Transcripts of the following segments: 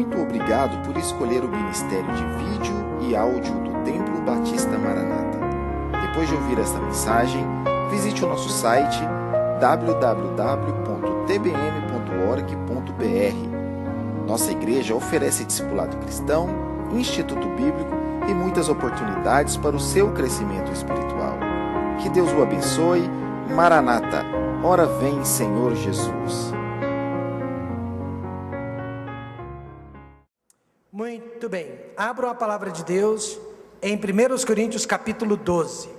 Muito obrigado por escolher o Ministério de Vídeo e Áudio do Templo Batista Maranata. Depois de ouvir esta mensagem, visite o nosso site www.tbm.org.br. Nossa igreja oferece discipulado cristão, instituto bíblico e muitas oportunidades para o seu crescimento espiritual. Que Deus o abençoe. Maranata, ora vem, Senhor Jesus. Muito bem, abram a palavra de Deus em 1 Coríntios capítulo 12.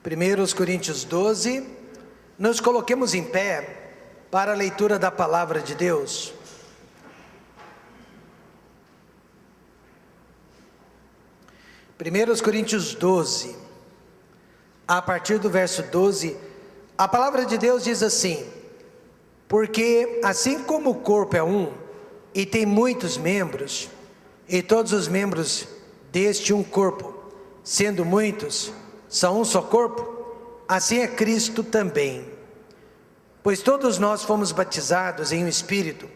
Primeiros Coríntios 12, nos coloquemos em pé para a leitura da palavra de Deus. Primeiros Coríntios 12, a partir do verso 12, a palavra de Deus diz assim: porque assim como o corpo é um, e tem muitos membros, e todos os membros deste um corpo, sendo muitos, são um só corpo, assim é Cristo também. Pois todos nós fomos batizados em um Espírito,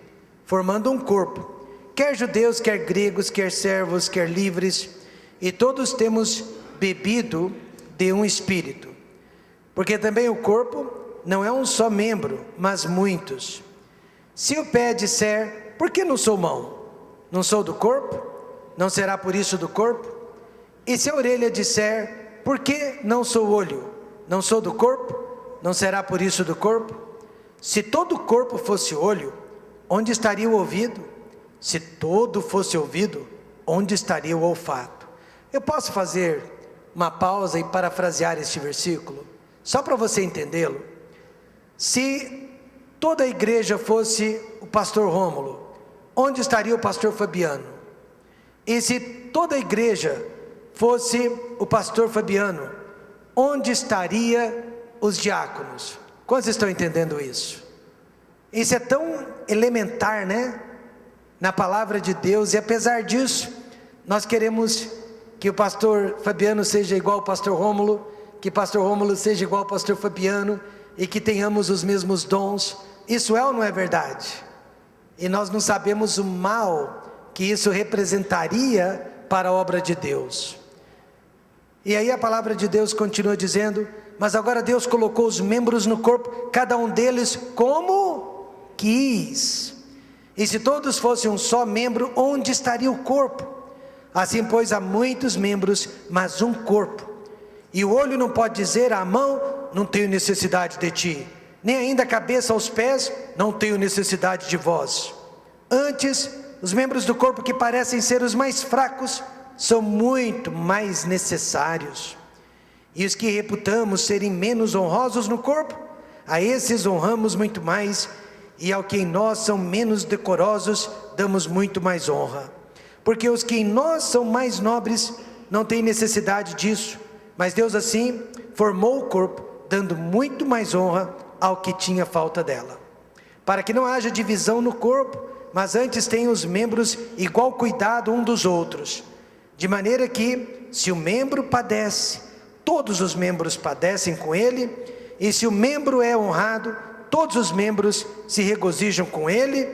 formando um corpo, quer judeus, quer gregos, quer servos, quer livres, e todos temos bebido de um Espírito. Porque também o corpo não é um só membro, mas muitos. Se o pé disser, por que não sou mão? Não sou do corpo? Não será por isso do corpo? E se a orelha disser, por que não sou olho? Não sou do corpo? Não será por isso do corpo? Se todo o corpo fosse olho, onde estaria o ouvido? Se todo fosse ouvido, onde estaria o olfato? Eu posso fazer uma pausa e parafrasear este versículo, só para você entendê-lo. Se toda a igreja fosse o pastor Rômulo, onde estaria o pastor Fabiano? E se toda a igreja fosse o pastor Fabiano, onde estaria os diáconos? Quantos estão entendendo isso? Isso é tão elementar, né? Na palavra de Deus, e apesar disso, nós queremos que o pastor Fabiano seja igual ao pastor Rômulo, que o pastor Rômulo seja igual ao pastor Fabiano, e que tenhamos os mesmos dons. Isso é ou não é verdade? E nós não sabemos o mal que isso representaria para a obra de Deus. E aí a palavra de Deus continua dizendo: mas agora Deus colocou os membros no corpo, cada um deles como quis. E se todos fossem um só membro, onde estaria o corpo? Assim, pois, há muitos membros, mas um corpo. E o olho não pode dizer à mão, não tenho necessidade de ti, nem ainda a cabeça aos pés, não tenho necessidade de vós. Antes, os membros do corpo que parecem ser os mais fracos, são muito mais necessários. E os que reputamos serem menos honrosos no corpo, a esses honramos muito mais, e ao que em nós são menos decorosos, damos muito mais honra. Porque os que em nós são mais nobres, não têm necessidade disso, mas Deus assim formou o corpo, dando muito mais honra ao que tinha falta dela. Para que não haja divisão no corpo, mas antes tenham os membros igual cuidado um dos outros. De maneira que, se o membro padece, todos os membros padecem com ele, e se o membro é honrado, todos os membros se regozijam com ele.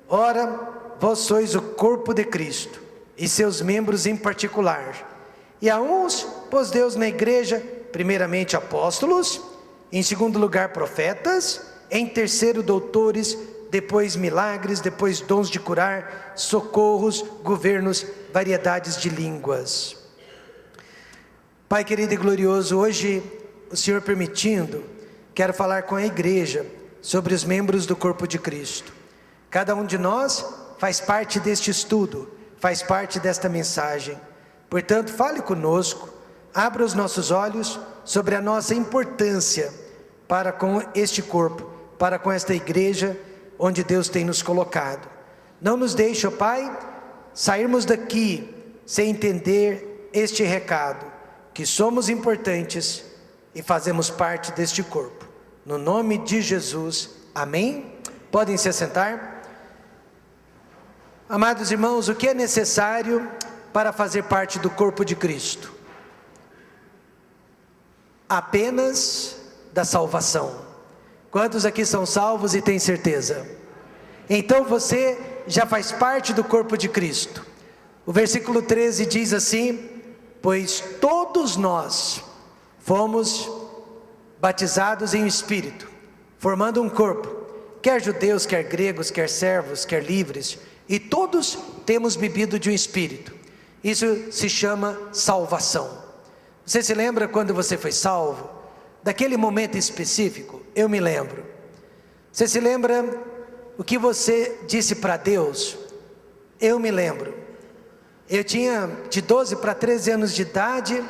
Ora, vós sois o corpo de Cristo, e seus membros em particular. E a uns pôs Deus na igreja, primeiramente apóstolos, em segundo lugar profetas, em terceiro doutores, depois milagres, depois dons de curar, socorros, governos, variedades de línguas. Pai querido e glorioso, hoje, o Senhor permitindo, quero falar com a igreja sobre os membros do corpo de Cristo. Cada um de nós faz parte deste estudo, faz parte desta mensagem. Portanto, fale conosco, abra os nossos olhos sobre a nossa importância para com este corpo, para com esta igreja onde Deus tem nos colocado. Não nos deixe, ó Pai, sairmos daqui sem entender este recado, que somos importantes e fazemos parte deste corpo. No nome de Jesus, amém? Podem se assentar. Amados irmãos, o que é necessário para fazer parte do corpo de Cristo? Apenas da salvação. Quantos aqui são salvos e têm certeza? Então você já faz parte do corpo de Cristo. O versículo 13 diz assim: pois todos nós fomos batizados em Espírito, formando um corpo, quer judeus, quer gregos, quer servos, quer livres, e todos temos bebido de um Espírito. Isso se chama salvação. Você se lembra quando você foi salvo? Daquele momento específico? Eu me lembro. Você se lembra o que você disse para Deus? Eu me lembro. Eu tinha de 12 para 13 anos de idade.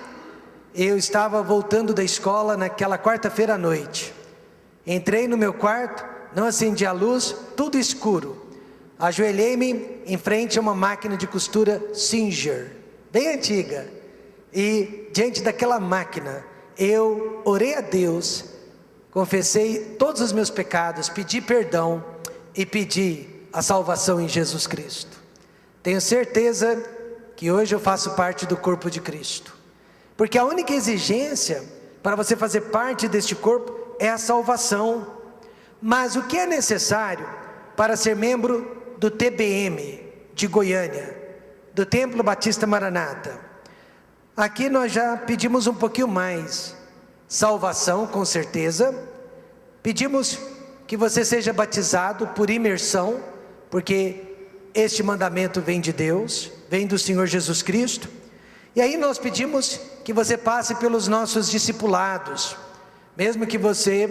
Eu estava voltando da escola naquela quarta-feira à noite. Entrei no meu quarto, não acendi a luz, tudo escuro. Ajoelhei-me em frente a uma máquina de costura Singer, bem antiga. E diante daquela máquina, eu orei a Deus, confessei todos os meus pecados, pedi perdão e pedi a salvação em Jesus Cristo. Tenho certeza que hoje eu faço parte do corpo de Cristo, porque a única exigência para você fazer parte deste corpo é a salvação. Mas o que é necessário para ser membro do TBM de Goiânia, do Templo Batista Maranata? Aqui nós já pedimos um pouquinho mais. Salvação, com certeza. Pedimos que você seja batizado por imersão, porque este mandamento vem de Deus, vem do Senhor Jesus Cristo. E aí nós pedimos que você passe pelos nossos discipulados, mesmo que você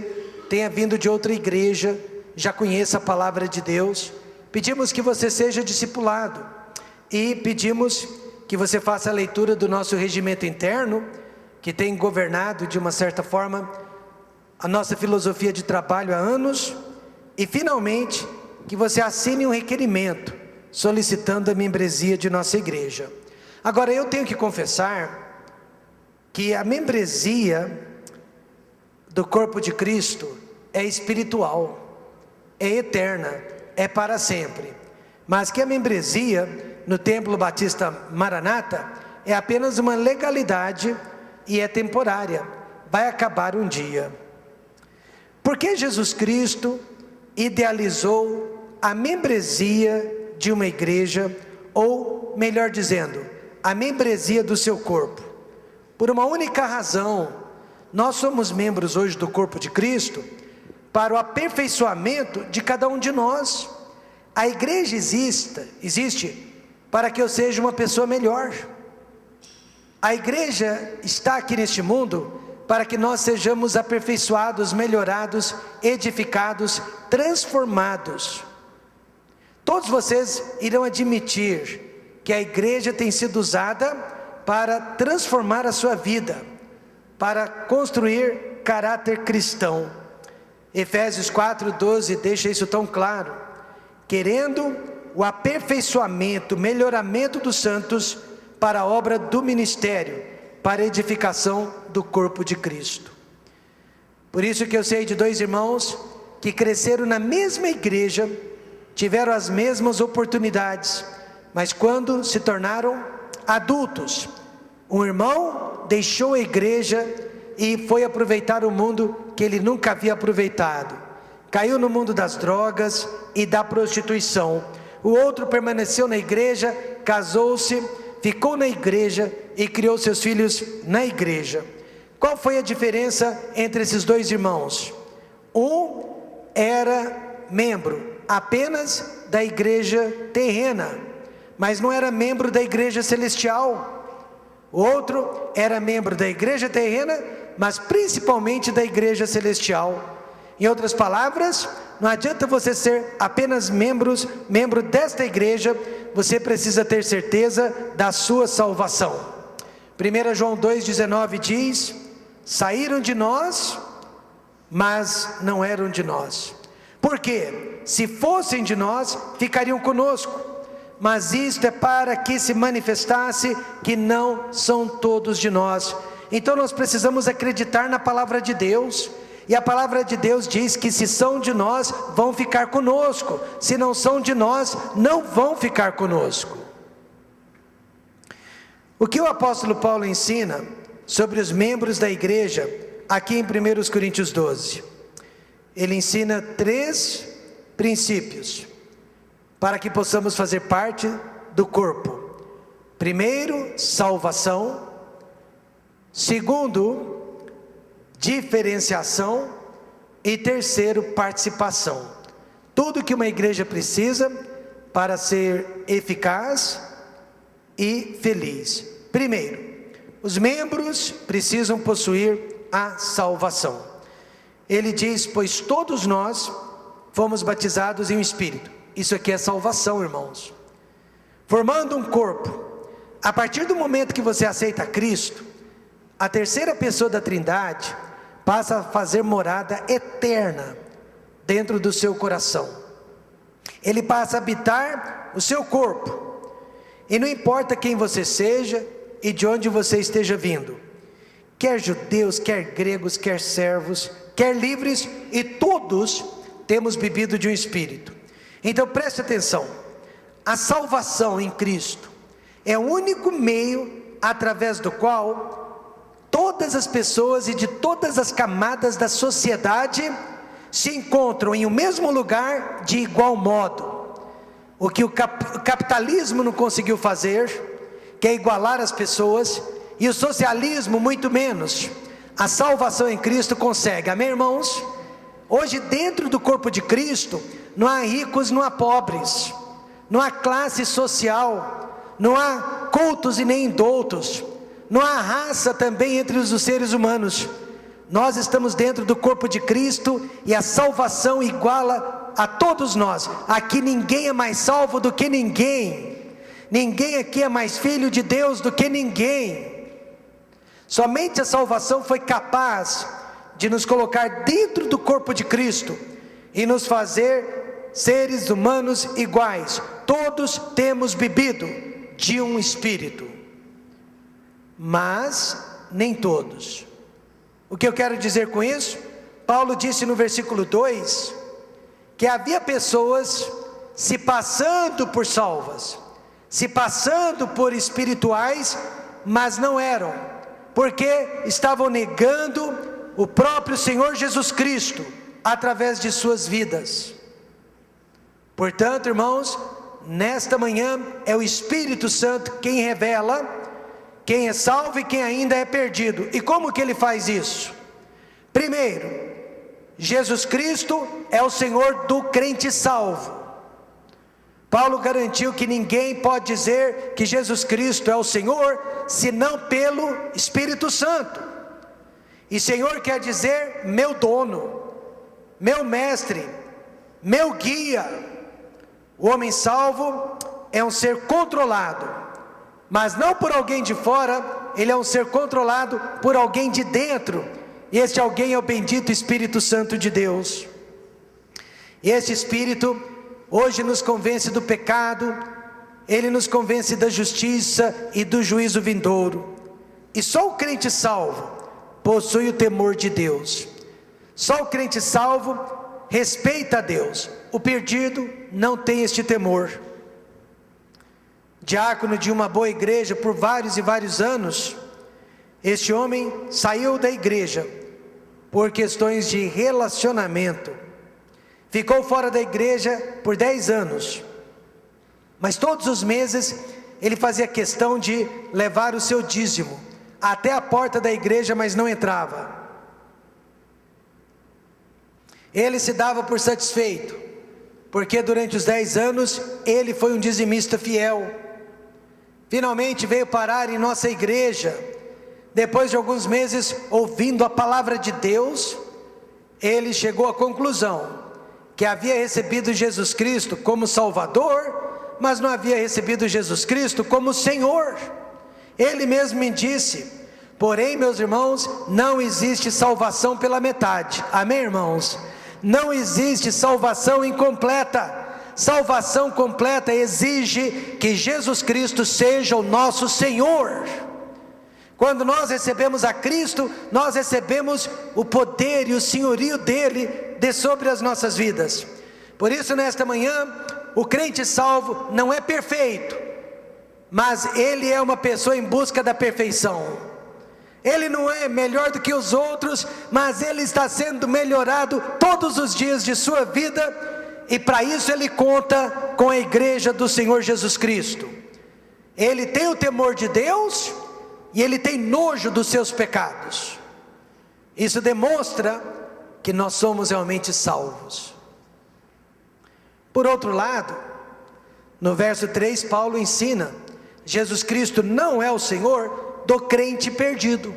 tenha vindo de outra igreja, já conheça a palavra de Deus. Pedimos que você seja discipulado e pedimos que você faça a leitura do nosso regimento interno, que tem governado de uma certa forma a nossa filosofia de trabalho há anos, e finalmente que você assine um requerimento solicitando a membresia de nossa igreja. Agora eu tenho que confessar que a membresia do corpo de Cristo é espiritual, é eterna, é para sempre, mas que a membresia no Templo Batista Maranata é apenas uma legalidade e é temporária, vai acabar um dia. Por que Jesus Cristo idealizou a membresia de uma igreja, ou melhor dizendo, a membresia do seu corpo? Por uma única razão: nós somos membros hoje do corpo de Cristo para o aperfeiçoamento de cada um de nós. A igreja existe para que eu seja uma pessoa melhor. A igreja está aqui neste mundo para que nós sejamos aperfeiçoados, melhorados, edificados, transformados. Todos vocês irão admitir que a igreja tem sido usada para transformar a sua vida, para construir caráter cristão. Efésios 4:12 deixa isso tão claro: querendo o aperfeiçoamento, melhoramento dos santos para a obra do ministério, para a edificação do corpo de Cristo. Por isso que eu sei de dois irmãos que cresceram na mesma igreja, tiveram as mesmas oportunidades, mas quando se tornaram adultos, um irmão deixou a igreja e foi aproveitar o mundo que ele nunca havia aproveitado. Caiu no mundo das drogas e da prostituição. O outro permaneceu na igreja, casou-se, ficou na igreja e criou seus filhos na igreja. Qual foi a diferença entre esses dois irmãos? Um era membro apenas da igreja terrena, mas não era membro da igreja celestial. O outro era membro da igreja terrena, mas principalmente da igreja celestial. Em outras palavras, não adianta você ser apenas membro desta igreja, você precisa ter certeza da sua salvação. 1 João 2,19 diz: saíram de nós, mas não eram de nós. Por quê? Se fossem de nós, ficariam conosco. Mas isto é para que se manifestasse que não são todos de nós. Então nós precisamos acreditar na palavra de Deus, E a palavra de Deus diz que se são de nós, vão ficar conosco. Se não são de nós, não vão ficar conosco. O que o apóstolo Paulo ensina sobre os membros da igreja, aqui em 1 Coríntios 12? Ele ensina 3 princípios para que possamos fazer parte do corpo. Primeiro, salvação. Segundo, diferenciação. E terceiro, participação. Tudo que uma igreja precisa para ser eficaz e feliz. Primeiro, os membros precisam possuir a salvação. Ele diz: pois todos nós fomos batizados em um Espírito. Isso aqui é salvação, irmãos. Formando um corpo. A partir do momento que você aceita Cristo, a terceira pessoa da Trindade passa a fazer morada eterna dentro do seu coração. Ele passa a habitar o seu corpo. E não importa quem você seja e de onde você esteja vindo, quer judeus, quer gregos, quer servos, quer livres, e todos temos bebido de um Espírito. Então preste atenção, a salvação em Cristo é o único meio através do qual todas as pessoas e de todas as camadas da sociedade se encontram em um mesmo lugar de igual modo. O que o capitalismo não conseguiu fazer, que é igualar as pessoas, e o socialismo muito menos, a salvação em Cristo consegue. Amém, irmãos? Hoje dentro do corpo de Cristo, não há ricos, não há pobres, não há classe social, não há cultos e nem indoutos, não há raça também entre os seres humanos. Nós estamos dentro do corpo de Cristo e a salvação iguala a todos nós. Aqui ninguém é mais salvo do que ninguém. Ninguém aqui é mais filho de Deus do que ninguém. Somente a salvação foi capaz de nos colocar dentro do corpo de Cristo e nos fazer seres humanos iguais. Todos temos bebido de um Espírito, mas nem todos. O que eu quero dizer com isso? Paulo disse no versículo 2 que havia pessoas se passando por salvas, se passando por espirituais, mas não eram, porque estavam negando o próprio Senhor Jesus Cristo através de suas vidas. Portanto, irmãos, nesta manhã é o Espírito Santo quem revela quem é salvo e quem ainda é perdido. E como que ele faz isso? Primeiro, Jesus Cristo é o Senhor do crente salvo. Paulo garantiu que ninguém pode dizer que Jesus Cristo é o Senhor, senão pelo Espírito Santo. E Senhor quer dizer meu dono, meu mestre, meu guia. O homem salvo é um ser controlado, mas não por alguém de fora, ele é um ser controlado por alguém de dentro, e este alguém é o bendito Espírito Santo de Deus. E este Espírito hoje nos convence do pecado, ele nos convence da justiça e do juízo vindouro. E só o crente salvo possui o temor de Deus. Só o crente salvo respeita a Deus. O perdido não tem este temor. Diácono de uma boa igreja por vários e vários anos, este homem saiu da igreja por questões de relacionamento. Ficou fora da igreja por 10 anos, mas todos os meses ele fazia questão de levar o seu dízimo até a porta da igreja, mas não entrava. Ele se dava por satisfeito, porque durante os 10 anos ele foi um dizimista fiel. Finalmente veio parar em nossa igreja, depois de alguns meses ouvindo a palavra de Deus, ele chegou à conclusão que havia recebido Jesus Cristo como Salvador, mas não havia recebido Jesus Cristo como Senhor. Ele mesmo me disse: porém, meus irmãos, não existe salvação pela metade. Amém, irmãos? Não existe salvação incompleta. Salvação completa exige que Jesus Cristo seja o nosso Senhor. Quando nós recebemos a Cristo, nós recebemos o poder e o senhorio dele de sobre as nossas vidas. Por isso, nesta manhã, o crente salvo não é perfeito, mas ele é uma pessoa em busca da perfeição. Ele não é melhor do que os outros, mas ele está sendo melhorado todos os dias de sua vida, e para isso ele conta com a igreja do Senhor Jesus Cristo. Ele tem o temor de Deus e ele tem nojo dos seus pecados. Isso demonstra que nós somos realmente salvos. Por outro lado, no verso 3, Paulo ensina: Jesus Cristo não é o Senhor do crente perdido,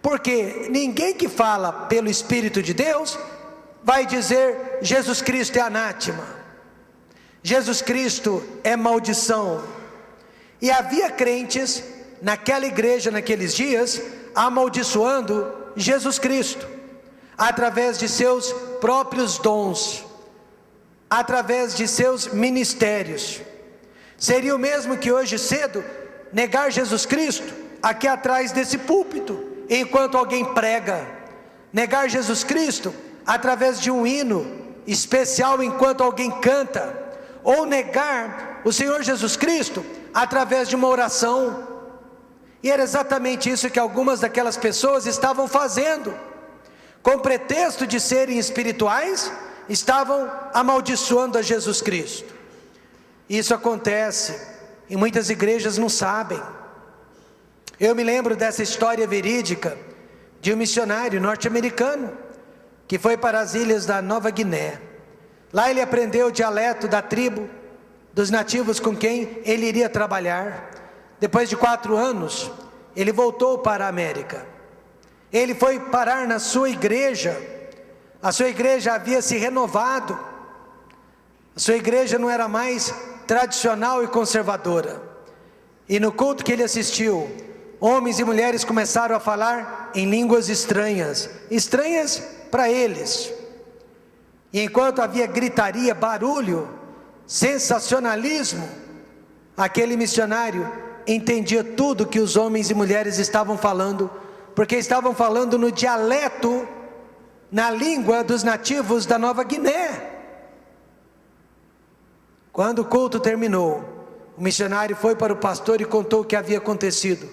porque ninguém que fala pelo Espírito de Deus vai dizer Jesus Cristo é anátema, Jesus Cristo é maldição. E havia crentes naquela igreja, naqueles dias, amaldiçoando Jesus Cristo, através de seus próprios dons, através de seus ministérios. Seria o mesmo que hoje cedo negar Jesus Cristo aqui atrás desse púlpito, enquanto alguém prega, negar Jesus Cristo através de um hino especial enquanto alguém canta, ou negar o Senhor Jesus Cristo através de uma oração. E era exatamente isso que algumas daquelas pessoas estavam fazendo, com pretexto de serem espirituais, estavam amaldiçoando a Jesus Cristo. Isso acontece, e muitas igrejas não sabem. Eu me lembro dessa história verídica, de um missionário norte-americano, que foi para as ilhas da Nova Guiné. Lá ele aprendeu o dialeto da tribo, dos nativos com quem ele iria trabalhar. Depois de 4 anos, ele voltou para a América. Ele foi parar na sua igreja. A sua igreja havia se renovado. A sua igreja não era mais tradicional e conservadora. E no culto que ele assistiu, homens e mulheres começaram a falar em línguas estranhas, estranhas para eles. E enquanto havia gritaria, barulho, sensacionalismo, aquele missionário entendia tudo que os homens e mulheres estavam falando, porque estavam falando no dialeto, na língua dos nativos da Nova Guiné. Quando o culto terminou, o missionário foi para o pastor e contou o que havia acontecido.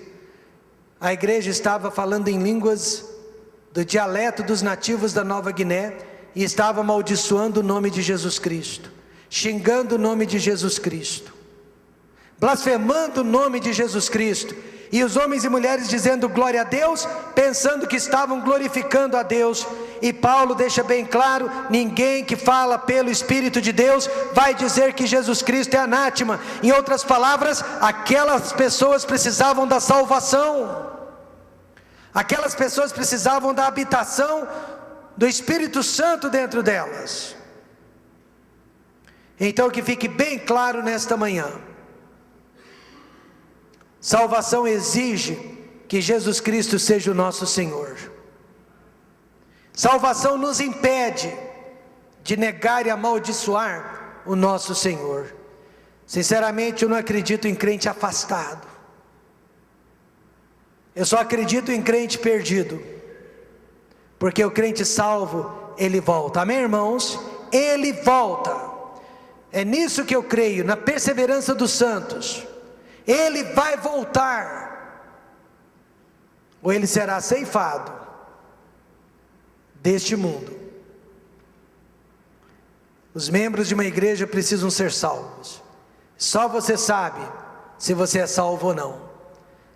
A igreja estava falando em línguas do dialeto dos nativos da Nova Guiné e estava amaldiçoando o nome de Jesus Cristo, xingando o nome de Jesus Cristo, blasfemando o nome de Jesus Cristo. E os homens e mulheres dizendo glória a Deus, pensando que estavam glorificando a Deus. E Paulo deixa bem claro: ninguém que fala pelo Espírito de Deus vai dizer que Jesus Cristo é anátema. Em outras palavras, aquelas pessoas precisavam da salvação, aquelas pessoas precisavam da habitação do Espírito Santo dentro delas. Então que fique bem claro nesta manhã: salvação exige que Jesus Cristo seja o nosso Senhor. Salvação nos impede de negar e amaldiçoar o nosso Senhor. Sinceramente, eu não acredito em crente afastado. Eu só acredito em crente perdido, porque o crente salvo, ele volta. Amém, irmãos? Ele volta. É nisso que eu creio, na perseverança dos santos. Ele vai voltar, ou ele será ceifado deste mundo. Os membros de uma igreja precisam ser salvos. Só você sabe se você é salvo ou não.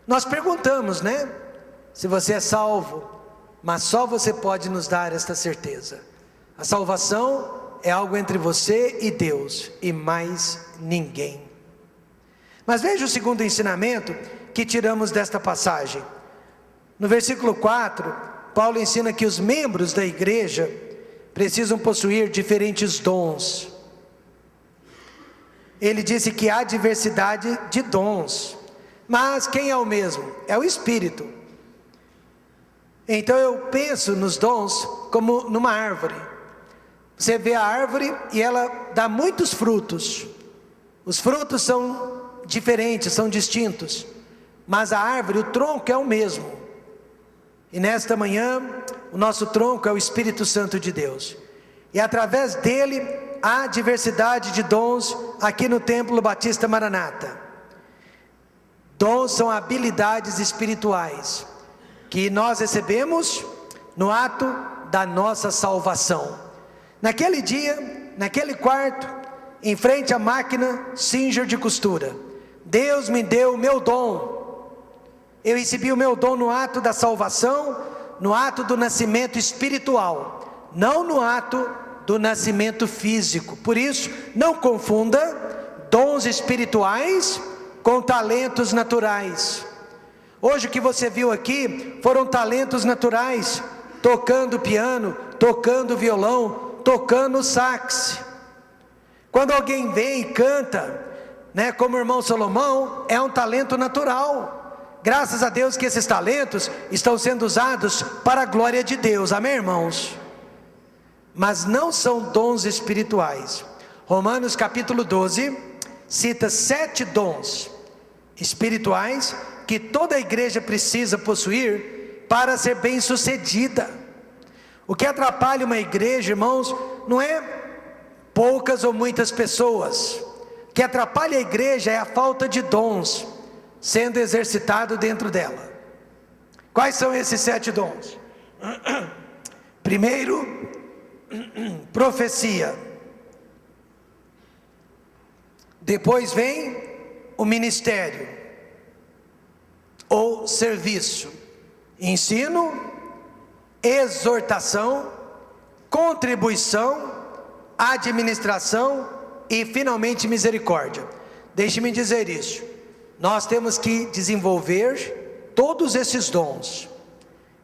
Nós perguntamos, né? Se você é salvo, mas só você pode nos dar esta certeza. A salvação é algo entre você e Deus, e mais ninguém. Mas veja o segundo ensinamento que tiramos desta passagem. No versículo 4, Paulo ensina que os membros da igreja precisam possuir diferentes dons. Ele disse que há diversidade de dons, mas quem é o mesmo? É o Espírito. Então eu penso nos dons como numa árvore. Você vê a árvore e ela dá muitos frutos. Os frutos são diferentes, são distintos, mas a árvore, o tronco é o mesmo. E nesta manhã, o nosso tronco é o Espírito Santo de Deus. E através dele, há diversidade de dons aqui no Templo Batista Maranata. Dons são habilidades espirituais que nós recebemos no ato da nossa salvação. Naquele dia, naquele quarto, em frente à máquina Singer de costura, Deus me deu o meu dom. Eu recebi o meu dom no ato da salvação, no ato do nascimento espiritual, não no ato do nascimento físico. Por isso, não confunda dons espirituais com talentos naturais. Hoje o que você viu aqui foram talentos naturais, tocando piano, tocando violão, tocando sax. Quando alguém vem e canta, como o irmão Salomão, é um talento natural. Graças a Deus que esses talentos estão sendo usados para a glória de Deus, amém, irmãos? Mas não são dons espirituais. Romanos capítulo 12 cita 7 dons espirituais que toda a igreja precisa possuir para ser bem sucedida. O que atrapalha uma igreja, irmãos, não é poucas ou muitas pessoas. O que atrapalha a igreja é a falta de dons sendo exercitado dentro dela. Quais são esses 7 dons? Primeiro, profecia. Depois vem o ministério ou serviço, ensino, exortação, contribuição, administração e finalmente misericórdia. Deixe-me dizer isso: nós temos que desenvolver todos esses dons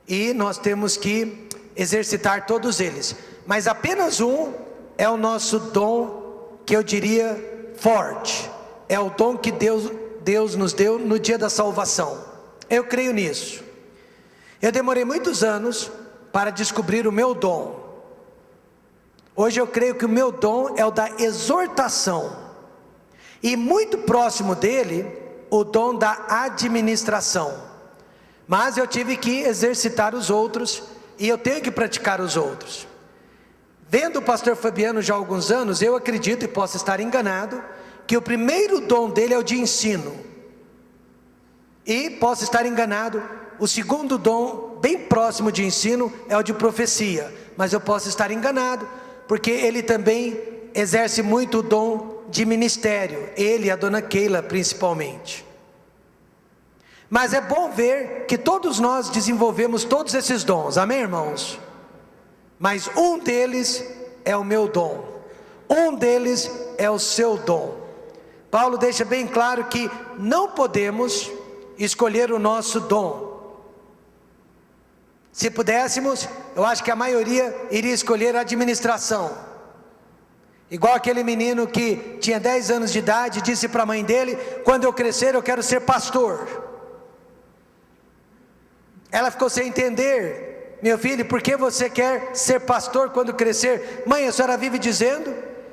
e nós temos que exercitar todos eles, mas apenas um é o nosso dom, que eu diria forte, é o dom que Deus nos deu no dia da salvação. Eu creio nisso. Eu demorei muitos anos para descobrir o meu dom. Hoje eu creio que o meu dom é o da exortação, e muito próximo dele, o dom da administração. Mas eu tive que exercitar os outros, e eu tenho que praticar os outros. Vendo o pastor Fabiano já há alguns anos, eu acredito, e posso estar enganado, que o primeiro dom dele é o de ensino. E posso estar enganado, o segundo dom, bem próximo de ensino, é o de profecia. Mas eu posso estar enganado, porque ele também exerce muito o dom de ministério. Ele e a dona Keila principalmente. Mas é bom ver que todos nós desenvolvemos todos esses dons, amém, irmãos? Mas um deles é o meu dom, um deles é o seu dom. Paulo deixa bem claro que não podemos escolher o nosso dom. Se pudéssemos, eu acho que a maioria iria escolher a administração. Igual aquele menino que tinha 10 anos de idade, disse para a mãe dele: quando eu crescer eu quero ser pastor. Ela ficou sem entender: meu filho, por que você quer ser pastor quando crescer? Mãe, a senhora vive dizendo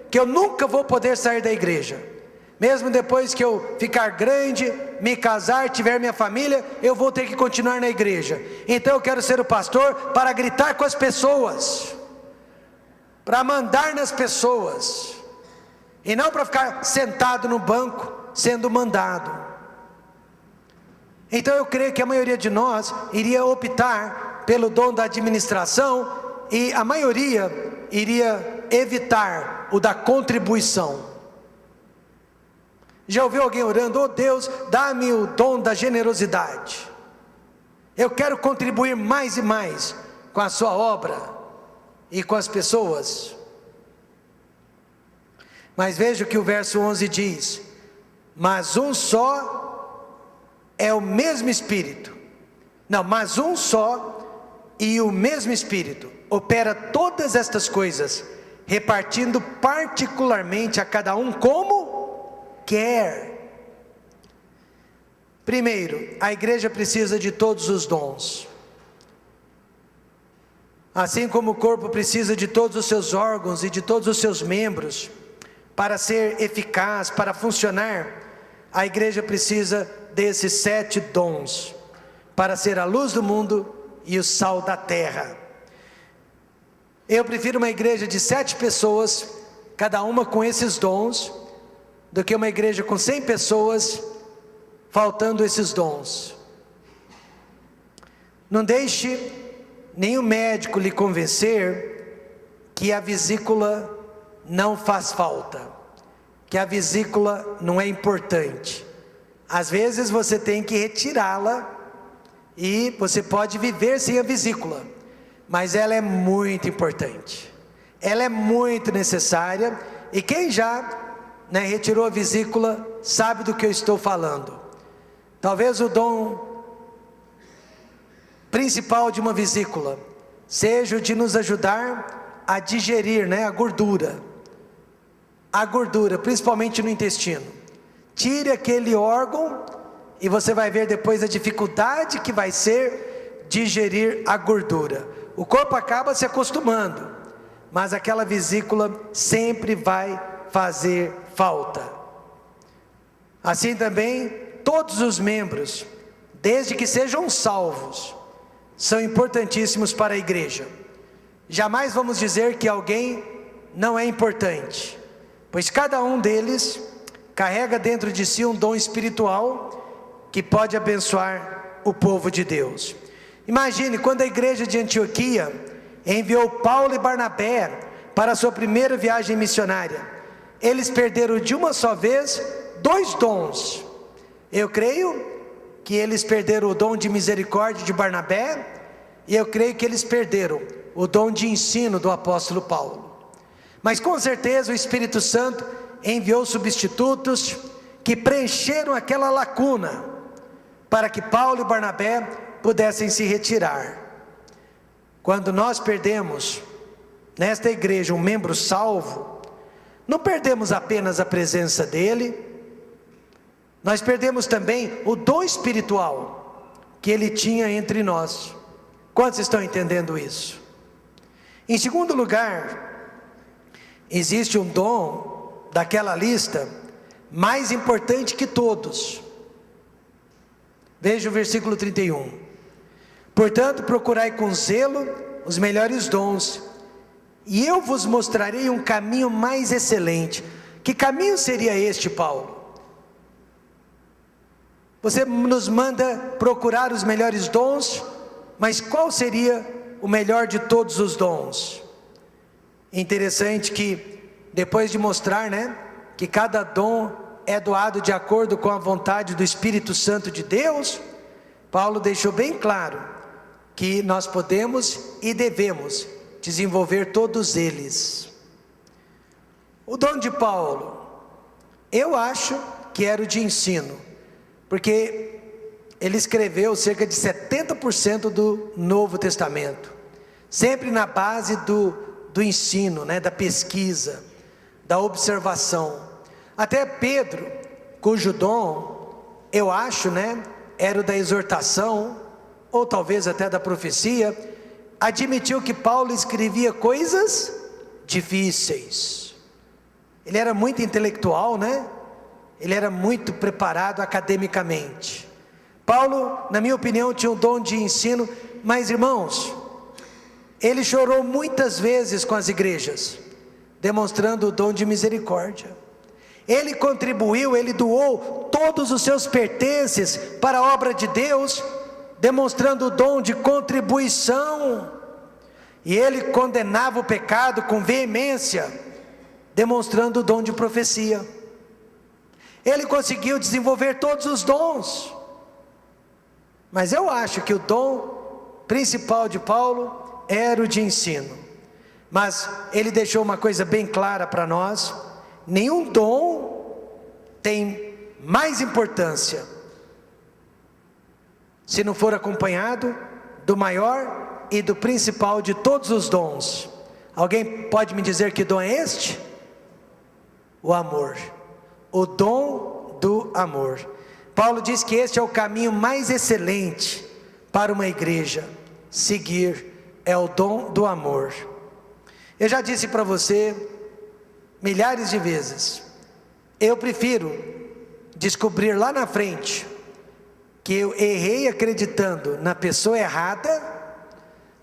que eu nunca vou poder sair da igreja. Mesmo depois que eu ficar grande, me casar, tiver minha família, eu vou ter que continuar na igreja. Então eu quero ser o pastor para gritar com as pessoas, para mandar nas pessoas, e não para ficar sentado no banco sendo mandado. Então eu creio que a maioria de nós iria optar pelo dom da administração, e a maioria iria evitar o da contribuição. Já ouviu alguém orando: oh Deus, dá-me o dom da generosidade, eu quero contribuir mais e mais com a sua obra e com as pessoas? Mas veja o que o verso 11 diz: mas um só é o mesmo Espírito. Não, mas um só e o mesmo Espírito opera todas estas coisas, repartindo particularmente a cada um como quer. Primeiro, a igreja precisa de todos os dons. Assim como o corpo precisa de todos os seus órgãos e de todos os seus membros para ser eficaz, para funcionar, a igreja precisa desses 7 dons, para ser a luz do mundo e o sal da terra. Eu prefiro uma igreja de 7 pessoas, cada uma com esses dons, do que uma igreja com 100 pessoas, faltando esses dons. Não deixe nenhum médico lhe convencer que a vesícula não faz falta, que a vesícula não é importante. Às vezes você tem que retirá-la e você pode viver sem a vesícula, mas ela é muito importante, ela é muito necessária, e quem já retirou a vesícula sabe do que eu estou falando. Talvez o dom principal de uma vesícula seja o de nos ajudar a digerir a gordura, principalmente no intestino. Tire aquele órgão e você vai ver depois a dificuldade que vai ser digerir a gordura. O corpo acaba se acostumando, mas aquela vesícula sempre vai fazer falta. Assim também, todos os membros, desde que sejam salvos, são importantíssimos para a igreja. Jamais vamos dizer que alguém não é importante, pois cada um deles carrega dentro de si um dom espiritual que pode abençoar o povo de Deus. Imagine quando a igreja de Antioquia enviou Paulo e Barnabé para a sua primeira viagem missionária. Eles perderam de uma só vez 2 dons. Eu creio que eles perderam o dom de misericórdia de Barnabé, e eu creio que eles perderam o dom de ensino do apóstolo Paulo. Mas com certeza o Espírito Santo enviou substitutos que preencheram aquela lacuna, para que Paulo e Barnabé pudessem se retirar. Quando nós perdemos nesta igreja um membro salvo, não perdemos apenas a presença dele, nós perdemos também o dom espiritual que ele tinha entre nós. Quantos estão entendendo isso? Em segundo lugar, existe um dom daquela lista mais importante que todos. Veja o versículo 31. Portanto, procurai com zelo os melhores dons, e eu vos mostrarei um caminho mais excelente. Que caminho seria este, Paulo? Você nos manda procurar os melhores dons, mas qual seria o melhor de todos os dons? Interessante que depois de mostrar, que cada dom é doado de acordo com a vontade do Espírito Santo de Deus, Paulo deixou bem claro que nós podemos e devemos desenvolver todos eles. O dom de Paulo, eu acho que era o de ensino, porque ele escreveu cerca de 70% do Novo Testamento, sempre na base do ensino, da pesquisa, da observação. Até Pedro, cujo dom, eu acho, era o da exortação, ou talvez até da profecia, admitiu que Paulo escrevia coisas difíceis. Ele era muito intelectual, ele era muito preparado academicamente. Paulo, na minha opinião, tinha um dom de ensino, mas irmãos, ele chorou muitas vezes com as igrejas, demonstrando o dom de misericórdia. Ele contribuiu, ele doou todos os seus pertences para a obra de Deus, demonstrando o dom de contribuição. E ele condenava o pecado com veemência, demonstrando o dom de profecia. Ele conseguiu desenvolver todos os dons, mas eu acho que o dom principal de Paulo era o de ensino. Mas ele deixou uma coisa bem clara para nós: nenhum dom tem mais importância se não for acompanhado do maior e do principal de todos os dons. Alguém pode me dizer que dom é este? O amor. O dom do amor. Paulo diz que este é o caminho mais excelente para uma igreja seguir, é o dom do amor. Eu já disse para você milhares de vezes, eu prefiro descobrir lá na frente que eu errei acreditando na pessoa errada,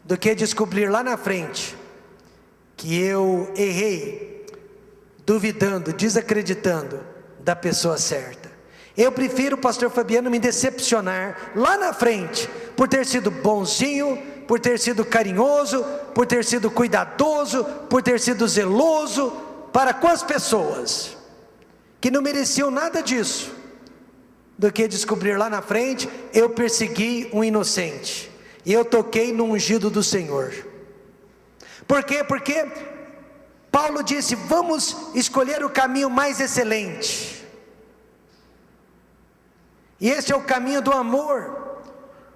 do que descobrir lá na frente que eu errei duvidando, desacreditando da pessoa certa. Eu prefiro, pastor Fabiano, me decepcionar lá na frente por ter sido bonzinho, por ter sido carinhoso, por ter sido cuidadoso, por ter sido zeloso para com as pessoas que não mereciam nada disso, do que descobrir lá na frente eu persegui um inocente e eu toquei no ungido do Senhor. Por quê? Porque Paulo disse: vamos escolher o caminho mais excelente, e esse é o caminho do amor.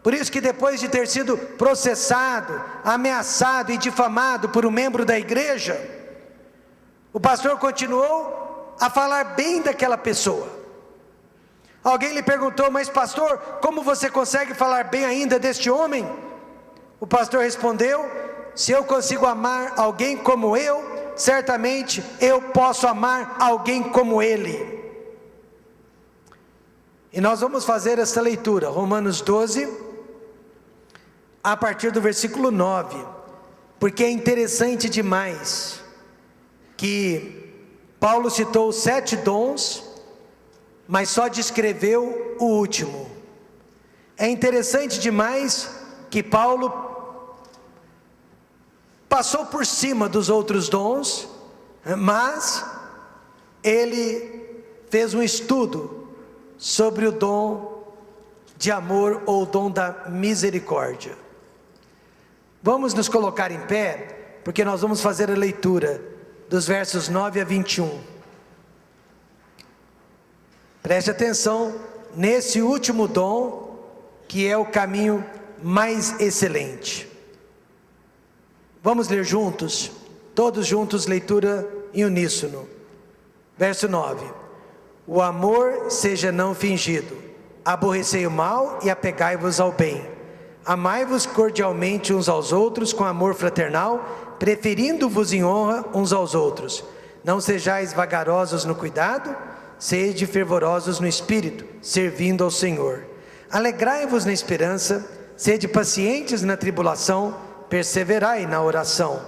Por isso que depois de ter sido processado, ameaçado e difamado por um membro da igreja, o pastor continuou a falar bem daquela pessoa. Alguém lhe perguntou: mas pastor, como você consegue falar bem ainda deste homem? O pastor respondeu: se eu consigo amar alguém como eu, certamente eu posso amar alguém como ele. E nós vamos fazer essa leitura, Romanos 12, a partir do versículo 9, porque é interessante demais que Paulo citou 7 dons, mas só descreveu o último. É interessante demais que Paulo passou por cima dos outros dons, mas ele fez um estudo sobre o dom de amor, ou o dom da misericórdia. Vamos nos colocar em pé, porque nós vamos fazer a leitura dos versos 9 a 21. Preste atenção nesse último dom, que é o caminho mais excelente. Vamos ler juntos, todos juntos, leitura em uníssono. Verso 9: o amor seja não fingido, aborrecei o mal e apegai-vos ao bem. Amai-vos cordialmente uns aos outros com amor fraternal, preferindo-vos em honra uns aos outros. Não sejais vagarosos no cuidado, sede fervorosos no espírito, servindo ao Senhor. Alegrai-vos na esperança, sede pacientes na tribulação, perseverai na oração.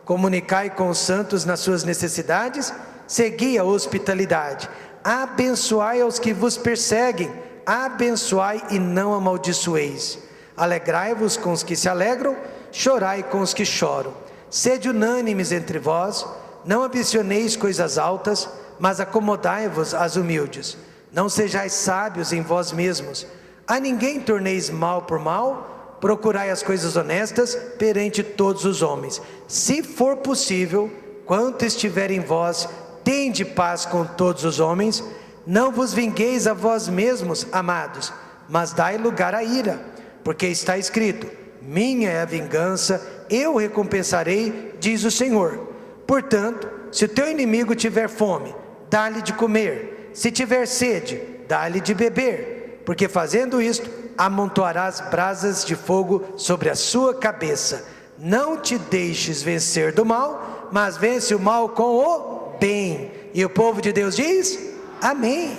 Comunicai com os santos nas suas necessidades, segui a hospitalidade. Abençoai aos que vos perseguem, abençoai e não amaldiçoeis. Alegrai-vos com os que se alegram, chorai com os que choram. Sede unânimes entre vós, não ambicioneis coisas altas, mas acomodai-vos às humildes. Não sejais sábios em vós mesmos, a ninguém torneis mal por mal, procurai as coisas honestas perante todos os homens. Se for possível, quanto estiver em vós, tende paz com todos os homens. Não vos vingueis a vós mesmos, amados, mas dai lugar à ira, porque está escrito: minha é a vingança, eu recompensarei, diz o Senhor. Portanto, se o teu inimigo tiver fome, dá-lhe de comer, se tiver sede, dá-lhe de beber, porque fazendo isto, amontoarás brasas de fogo sobre a sua cabeça. Não te deixes vencer do mal, mas vence o mal com o bem. E o povo de Deus diz: amém.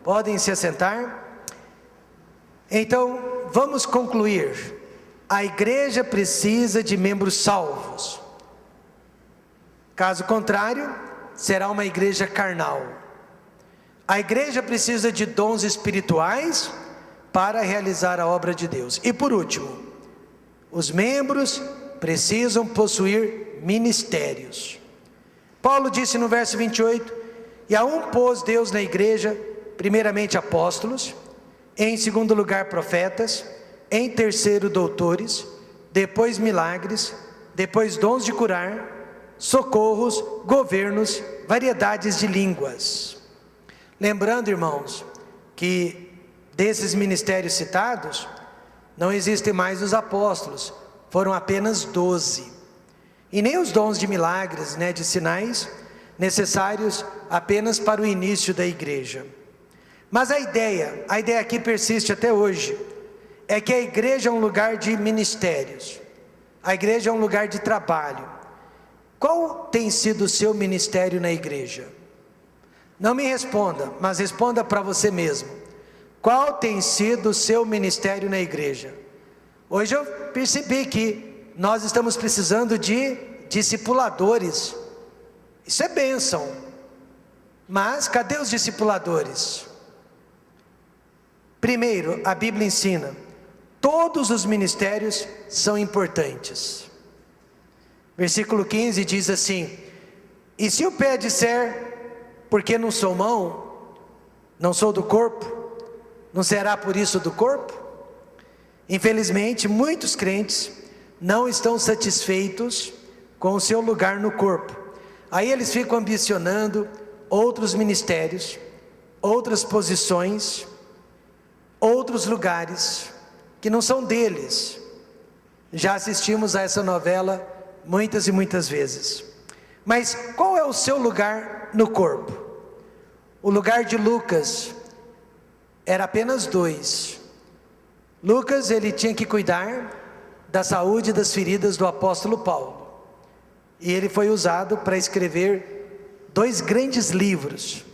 Podem se assentar. Então, vamos concluir. A igreja precisa de membros salvos. Caso contrário, será uma igreja carnal. A igreja precisa de dons espirituais para realizar a obra de Deus. E por último, os membros precisam possuir ministérios. Paulo disse no verso 28: e a um pôs Deus na igreja, primeiramente apóstolos, em segundo lugar profetas, em terceiro doutores, depois milagres, depois dons de curar, socorros, governos, variedades de línguas. Lembrando, irmãos, que desses ministérios citados, não existem mais os apóstolos, foram apenas 12. E nem os dons de milagres, de sinais, necessários apenas para o início da igreja. Mas a ideia aqui persiste até hoje, é que a igreja é um lugar de ministérios, a igreja é um lugar de trabalho. Qual tem sido o seu ministério na igreja? Não me responda, mas responda para você mesmo. Qual tem sido o seu ministério na igreja? Hoje eu percebi que nós estamos precisando de discipuladores. Isso é bênção. Mas cadê os discipuladores? Primeiro, a Bíblia ensina: todos os ministérios são importantes. Versículo 15 diz assim: e se o pé disser, porque não sou mão, não sou do corpo, não será por isso do corpo? Infelizmente, muitos crentes não estão satisfeitos com o seu lugar no corpo. Aí eles ficam ambicionando outros ministérios, outras posições, outros lugares que não são deles. Já assistimos a essa novela muitas e muitas vezes. Mas qual é o seu lugar no corpo? O lugar de Lucas era apenas 2. Lucas, ele tinha que cuidar da saúde e das feridas do apóstolo Paulo. E ele foi usado para escrever 2 grandes livros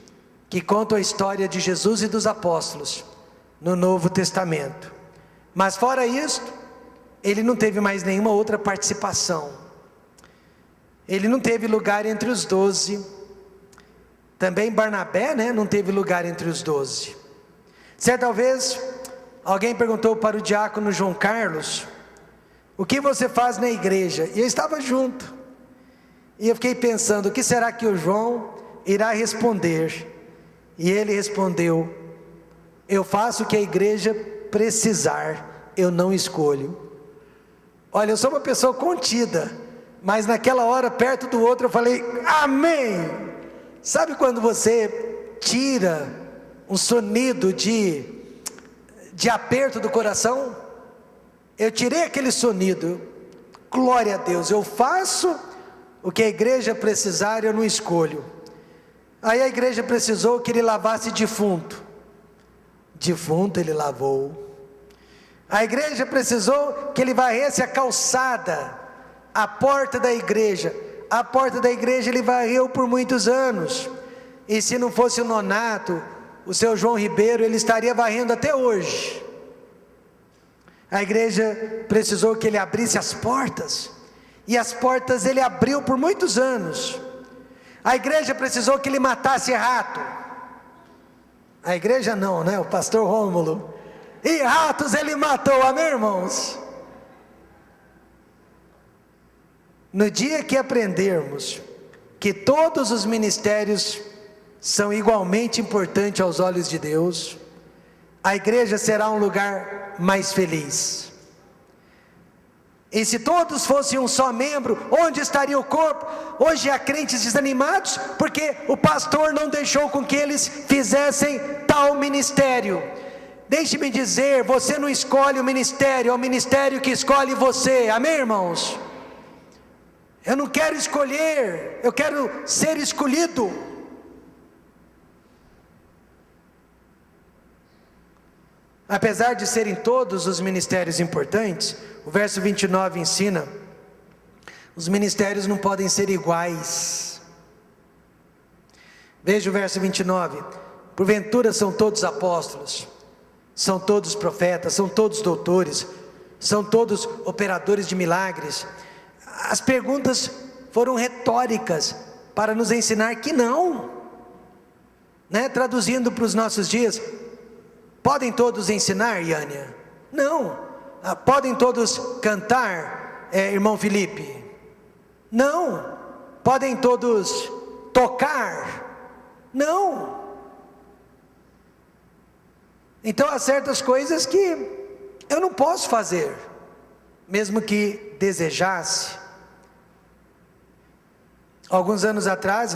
que contam a história de Jesus e dos apóstolos no Novo Testamento. Mas fora isso, ele não teve mais nenhuma outra participação. Ele não teve lugar entre os 12. Também Barnabé, não teve lugar entre os 12. Certa vez, alguém perguntou para o diácono João Carlos: o que você faz na igreja? E eu estava junto. E eu fiquei pensando, o que será que o João irá responder? E ele respondeu: eu faço o que a igreja precisar, eu não escolho. Olha, eu sou uma pessoa contida, mas naquela hora, perto do outro, eu falei: amém! Sabe quando você tira um sonido de aperto do coração? Eu tirei aquele sonido. Glória a Deus, eu faço o que a igreja precisar, eu não escolho. Aí a igreja precisou que ele lavasse defunto. Defunto ele lavou. A igreja precisou que ele varresse a calçada, a porta da igreja. A porta da igreja ele varreu por muitos anos. E se não fosse o Nonato, o seu João Ribeiro, ele estaria varrendo até hoje. A igreja precisou que ele abrisse as portas, e as portas ele abriu por muitos anos. A igreja precisou que ele matasse rato. A igreja não, o pastor Rômulo. E ratos ele matou, amém, irmãos? No dia que aprendermos que todos os ministérios são igualmente importantes aos olhos de Deus, a igreja será um lugar mais feliz. E se todos fossem um só membro, onde estaria o corpo? Hoje há crentes desanimados, porque o pastor não deixou com que eles fizessem tal ministério. Deixe-me dizer, você não escolhe o ministério, é o ministério que escolhe você, amém, irmãos? Eu não quero escolher, eu quero ser escolhido. Apesar de serem todos os ministérios importantes, o verso 29 ensina: os ministérios não podem ser iguais. Veja o verso 29: porventura são todos apóstolos, são todos profetas, são todos doutores, são todos operadores de milagres. As perguntas foram retóricas para nos ensinar que não, traduzindo para os nossos dias: podem todos ensinar, Yânia? Não. Podem todos cantar, irmão Felipe? Não. Podem todos tocar? Não. Então há certas coisas que eu não posso fazer, mesmo que desejasse. Alguns anos atrás,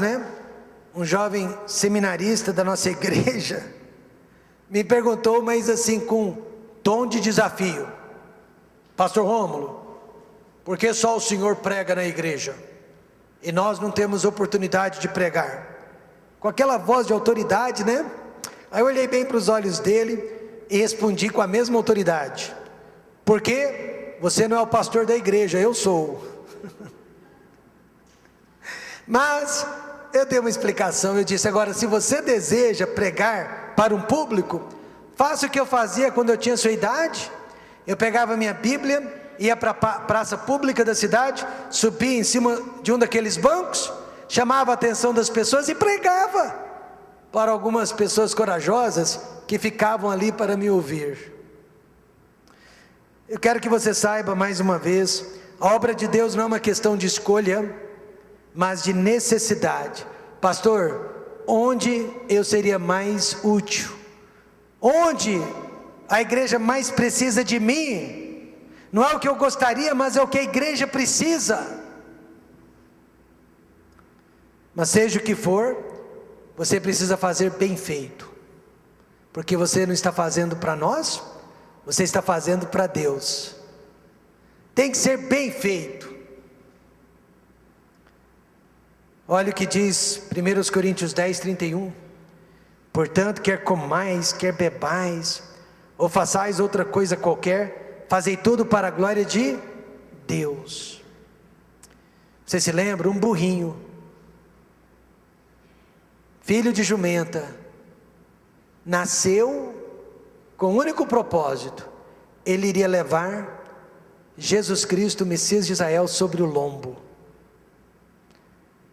um jovem seminarista da nossa igreja me perguntou, mas assim com tom de desafio: pastor Rômulo, por que só o senhor prega na igreja e nós não temos oportunidade de pregar? Com aquela voz de autoridade, Aí eu olhei bem para os olhos dele e respondi com a mesma autoridade: porque você não é o pastor da igreja, eu sou. Mas eu dei uma explicação, eu disse: agora, se você deseja pregar para um público, Faça o que eu fazia quando eu tinha sua idade. Eu pegava minha Bíblia, ia para a praça pública da cidade, subia em cima de um daqueles bancos, chamava a atenção das pessoas e pregava para algumas pessoas corajosas que ficavam ali para me ouvir. Eu quero que você saiba mais uma vez, a obra de Deus não é uma questão de escolha, mas de necessidade. Pastor, onde eu seria mais útil? Onde a igreja mais precisa de mim? Não é o que eu gostaria, mas é o que a igreja precisa. Mas seja o que for, você precisa fazer bem feito, porque você não está fazendo para nós, você está fazendo para Deus. Tem que ser bem feito. Olha o que diz 1 Coríntios 10, 31. Portanto, quer comais, quer bebais, ou façais outra coisa qualquer, fazei tudo para a glória de Deus. Você se lembra? Um burrinho, filho de jumenta, nasceu com um único propósito: ele iria levar Jesus Cristo, o Messias de Israel, sobre o lombo.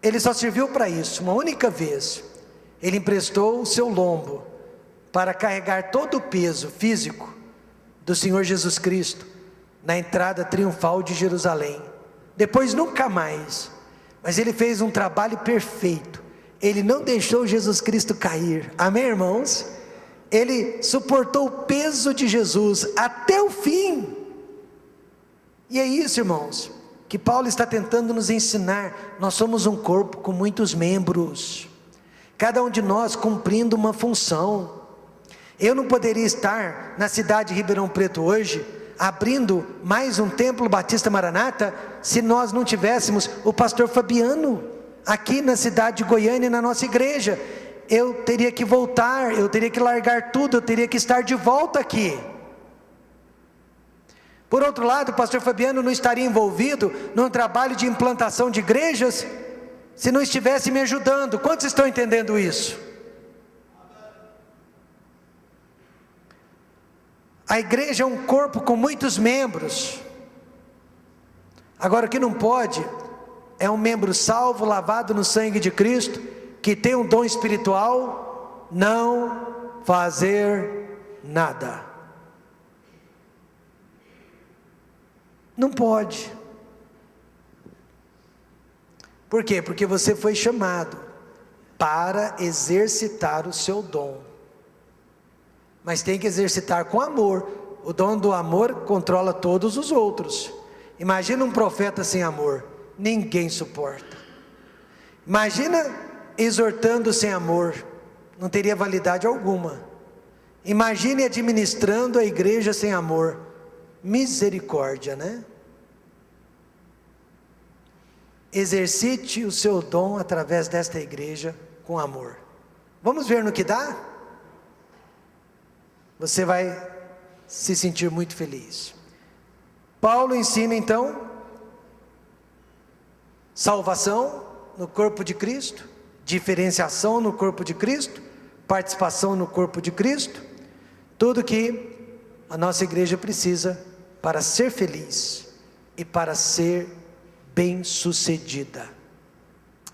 Ele só serviu para isso, uma única vez. Ele emprestou o seu lombo para carregar todo o peso físico do Senhor Jesus Cristo na entrada triunfal de Jerusalém. Depois nunca mais, mas ele fez um trabalho perfeito. Ele não deixou Jesus Cristo cair, amém, irmãos? Ele suportou o peso de Jesus até o fim. E é isso, irmãos, que Paulo está tentando nos ensinar. Nós somos um corpo com muitos membros, cada um de nós cumprindo uma função. Eu não poderia estar na cidade de Ribeirão Preto hoje, abrindo mais um templo Batista Maranata, se nós não tivéssemos o pastor Fabiano aqui na cidade de Goiânia, na nossa igreja. Eu teria que voltar, eu teria que largar tudo, eu teria que estar de volta aqui. Por outro lado, o pastor Fabiano não estaria envolvido num trabalho de implantação de igrejas, se não estivesse me ajudando. Quantos estão entendendo isso? A igreja é um corpo com muitos membros. Agora, o que não pode é um membro salvo, lavado no sangue de Cristo, que tem um dom espiritual, não fazer nada. Não pode. Por quê? Porque você foi chamado para exercitar o seu dom, mas tem que exercitar com amor. O dom do amor controla todos os outros. Imagina um profeta sem amor, ninguém suporta. Imagina exortando sem amor, não teria validade alguma. Imagine administrando a igreja sem amor, misericórdia, né? Exercite o seu dom através desta igreja com amor. Vamos ver no que dá? Você vai se sentir muito feliz. Paulo ensina então salvação no corpo de Cristo, diferenciação no corpo de Cristo, participação no corpo de Cristo, tudo que a nossa igreja precisa para ser feliz e para ser bem-sucedida.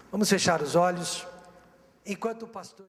Vamos fechar os olhos enquanto o pastor